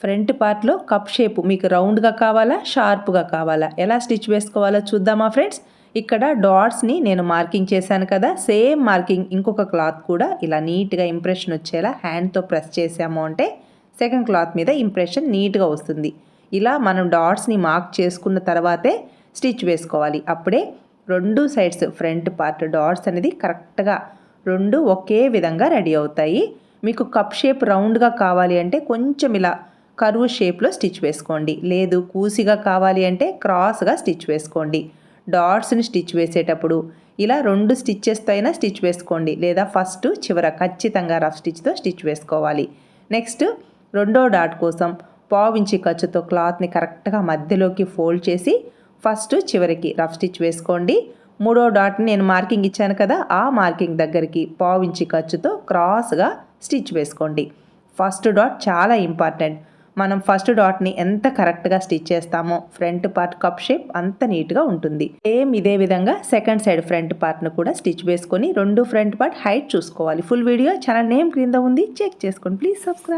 Front పార్ట్లో cup shape మీకు రౌండ్గా కావాలా, షార్ప్గా కావాలా, ఎలా స్టిచ్ వేసుకోవాలో చూద్దామా ఫ్రెండ్స్. ఇక్కడ డాట్స్ని నేను మార్కింగ్ చేశాను కదా, సేమ్ మార్కింగ్ ఇంకొక క్లాత్ కూడా ఇలా నీట్గా ఇంప్రెషన్ వచ్చేలా హ్యాండ్తో ప్రెస్ చేసాము అంటే సెకండ్ క్లాత్ మీద ఇంప్రెషన్ నీట్గా వస్తుంది. ఇలా మనం డాట్స్ని మార్క్ చేసుకున్న తర్వాతే స్టిచ్ వేసుకోవాలి. అప్పుడే రెండు సైడ్స్ ఫ్రంట్ పార్ట్ డాట్స్ అనేది కరెక్ట్గా రెండు ఒకే విధంగా రెడీ అవుతాయి. మీకు కప్ షేప్ రౌండ్గా కావాలి అంటే కొంచెం ఇలా కర్వ్ షేప్లో స్టిచ్ వేసుకోండి. లేదు కూసిగా కావాలి అంటే క్రాస్గా స్టిచ్ వేసుకోండి. డాట్స్ని స్టిచ్ వేసేటప్పుడు ఇలా రెండు స్టిచ్చెస్తో అయినా స్టిచ్ వేసుకోండి, లేదా ఫస్ట్ చివర ఖచ్చితంగా రఫ్ స్టిచ్తో స్టిచ్ వేసుకోవాలి. నెక్స్ట్ రెండో డాట్ కోసం పావించి ఖర్చుతో క్లాత్ని కరెక్ట్గా మధ్యలోకి ఫోల్డ్ చేసి ఫస్ట్ చివరికి రఫ్ స్టిచ్ వేసుకోండి. మూడో డాట్ని నేను మార్కింగ్ ఇచ్చాను కదా, ఆ మార్కింగ్ దగ్గరికి పావించి ఖర్చుతో క్రాస్గా స్టిచ్ వేసుకోండి. ఫస్ట్ డాట్ చాలా ఇంపార్టెంట్. మనం ఫస్ట్ డాట్ని ఎంత కరెక్ట్గా స్టిచ్ చేస్తామో ఫ్రంట్ పార్ట్ కప్ షేప్ అంత నీట్గా ఉంటుంది. సేమ్ ఇదే విధంగా సెకండ్ సైడ్ ఫ్రంట్ పార్ట్ను కూడా స్టిచ్ వేసుకొని రెండు ఫ్రంట్ పార్ట్ హైట్ చూసుకోవాలి. ఫుల్ వీడియో ఛానల్ నేమ్ క్రింద ఉంది, చెక్ చేసుకోండి. Please subscribe.